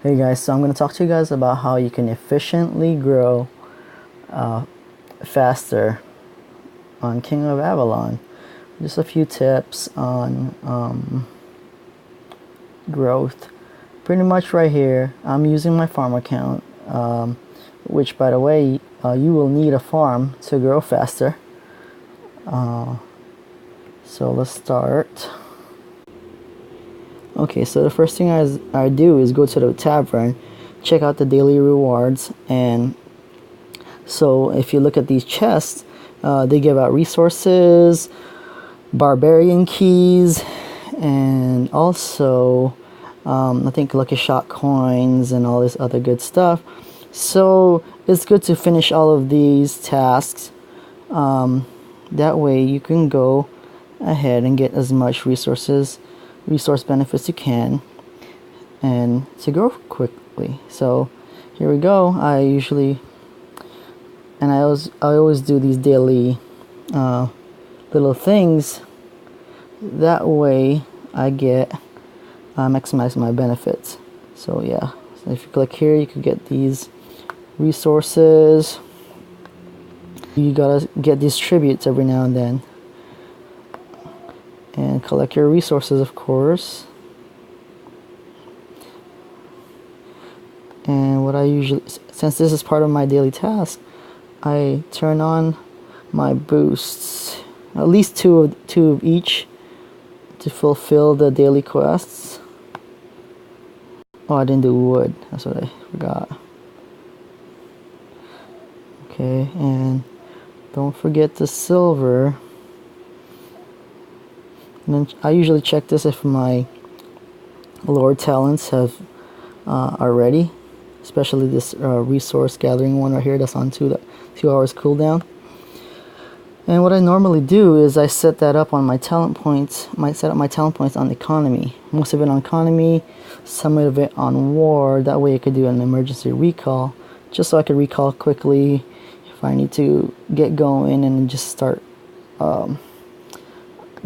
Hey guys, so I'm going to talk to you guys about how you can efficiently grow faster on King of Avalon. Just a few tips on growth. Pretty much right here, I'm using my farm account, which by the way, you will need a farm to grow faster. So let's start. Okay, so the first thing I do is go to the tavern, check out the daily rewards, and so if you look at these chests, they give out resources, barbarian keys, and also I think lucky shot coins and all this other good stuff. So it's good to finish all of these tasks. That way you can go ahead and get as much resource benefits you can and to grow quickly. So here we go. I always do these daily little things. That way I get maximize my benefits. So yeah, so if you click here, you could get these resources. You gotta get these tributes every now and then and collect your resources, of course. And what I usually, since this is part of my daily task, I turn on my boosts, at least two of each, to fulfill the daily quests. Oh, I didn't do wood. That's what I forgot. Okay, and don't forget the silver. And then I usually check this if my lore talents have are ready, especially this resource gathering one right here that's on 2 hours cooldown. And what I normally do is I set that up on my talent points. Might set up my talent points on economy. Most of it on economy, some of it on war. That way I could do an emergency recall, just so I could recall quickly if I need to get going and just start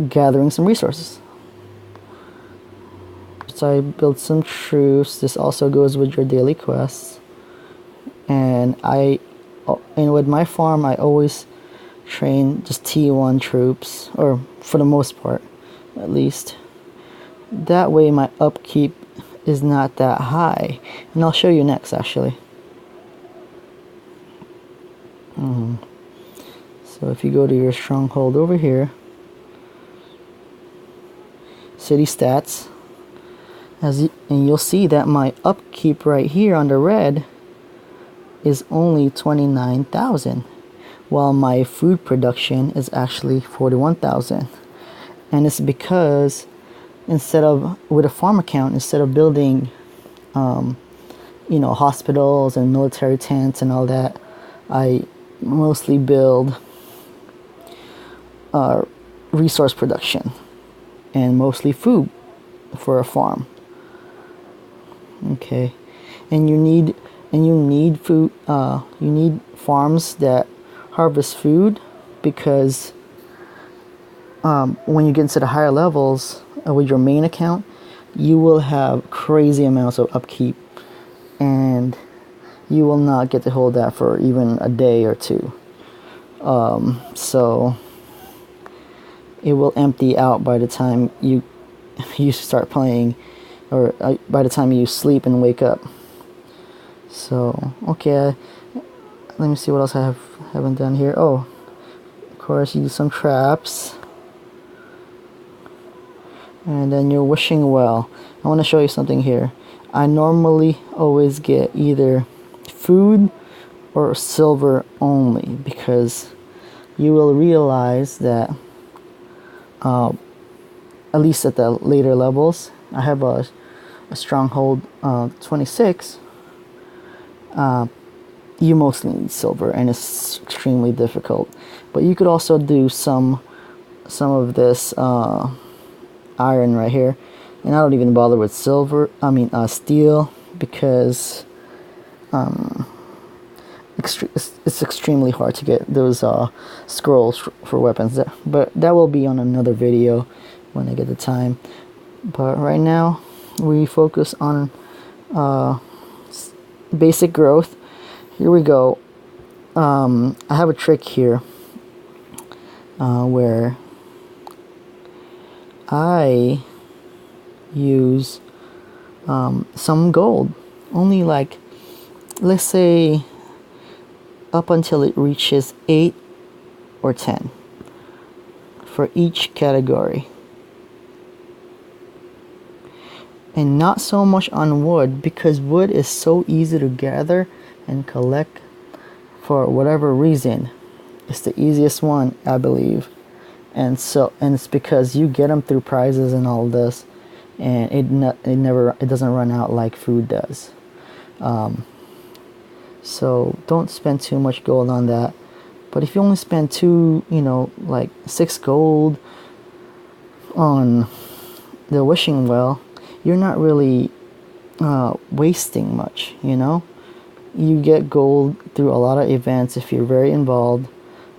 gathering some resources. So I built some troops. This also goes with your daily quests. And with my farm, I always train just T1 troops, or for the most part, at least. That way my upkeep is not that high. And I'll show you next, actually. So if you go to your stronghold over here, city stats, and you'll see that my upkeep right here on the red is only 29,000, while my food production is actually 41,000. And it's because with a farm account, instead of building hospitals and military tents and all that, I mostly build resource production and mostly food for a farm. Okay, and you need food. You need farms that harvest food, because when you get into the higher levels with your main account, you will have crazy amounts of upkeep, and you will not get to hold that for even a day or two. So it will empty out by the time you start playing, or by the time you sleep and wake up. So okay, let me see what else I haven't done here. Oh, of course, you do some traps, and then your wishing well. I want to show you something here. I normally always get either food or silver only, because you will realize that at least at the later levels, I have a stronghold 26. You mostly need silver, and it's extremely difficult. But you could also do some of this iron right here, and I don't even bother with steel, because it's extremely hard to get those scrolls for weapons. But that will be on another video when I get the time. But right now we focus on basic growth. Here we go. I have a trick here where I use some gold, only like, let's say up until it reaches 8 or 10 for each category, and not so much on wood, because wood is so easy to gather and collect. For whatever reason, it's the easiest one, I believe, and it's because you get them through prizes and all this, and it doesn't run out like food does. So don't spend too much gold on that. But if you only spend like 6 gold on the wishing well, you're not really wasting much, You get gold through a lot of events if you're very involved,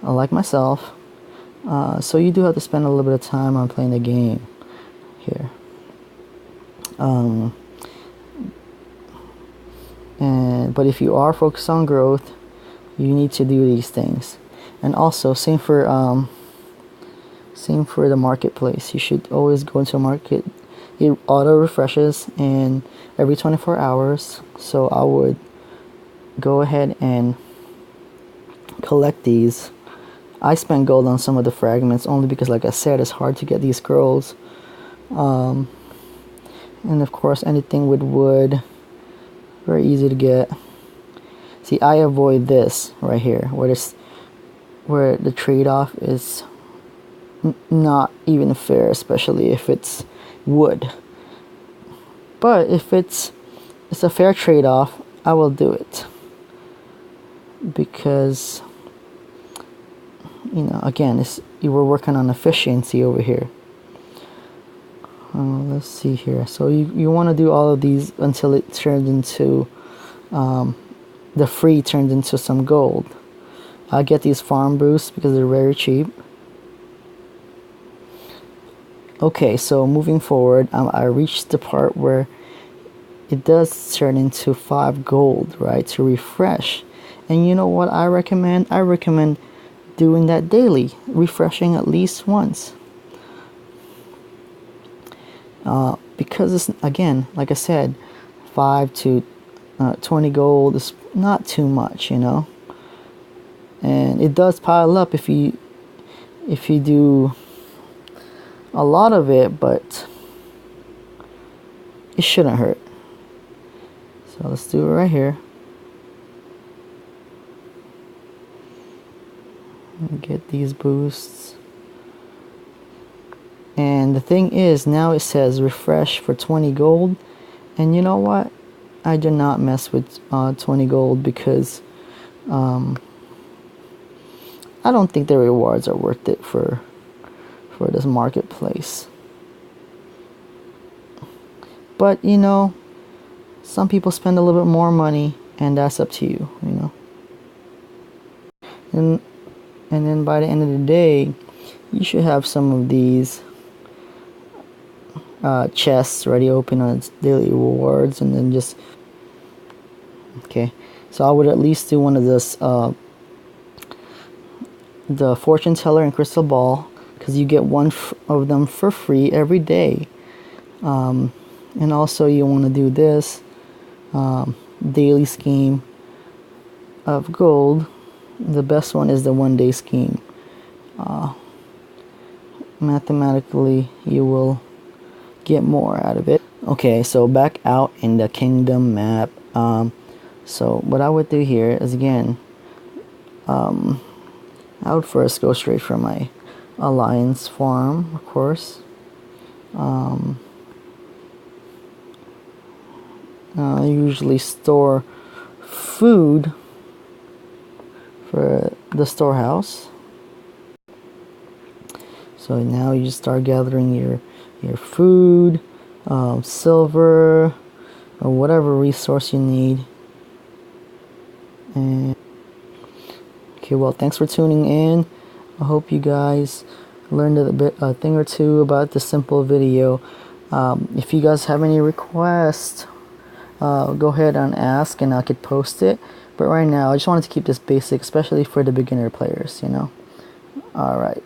like myself. So you do have to spend a little bit of time on playing the game here. But if you are focused on growth, you need to do these things. And also, same for the marketplace. You should always go into a market. It auto refreshes and every 24 hours. So I would go ahead and collect these. I spend gold on some of the fragments only because, like I said, it's hard to get these scrolls. And of course, anything with wood, very easy to get. See, I avoid this right here, where the trade-off is not even fair, especially if it's wood. But if it's a fair trade-off, I will do it, because again, we're working on efficiency over here. Let's see here. So you want to do all of these until it turns into the free turns into some gold. I get these farm boosts because they're very cheap. Okay, so moving forward, I reached the part where it does turn into 5 gold, right, to refresh. And you know what I recommend? I recommend doing that daily, refreshing at least once. Because it's, again, like I said, 5 to 20 gold is not too much, and it does pile up if you do a lot of it, but it shouldn't hurt. So let's do it right here. Get these boosts. And the thing is, now it says refresh for 20 gold. And you know what? I do not mess with 20 gold because I don't think the rewards are worth it for this marketplace. But some people spend a little bit more money, and that's up to you, And then by the end of the day, you should have some of these chests already open on its daily rewards, and then just okay. So I would at least do one of this, the fortune teller and crystal ball, because you get one of them for free every day. And also you want to do this daily scheme of gold. The best one is the 1-day scheme. Mathematically, you will get more out of it. Okay, so back out in the kingdom map. So what I would do here is, again, I would first go straight for my alliance farm, of course. I usually store food for the storehouse. So now you just start gathering your food, silver, or whatever resource you need. And okay, well, thanks for tuning in. I hope you guys learned a thing or two about this simple video. If you guys have any requests, go ahead and ask and I could post it. But right now, I just wanted to keep this basic, especially for the beginner players, you know. Alright.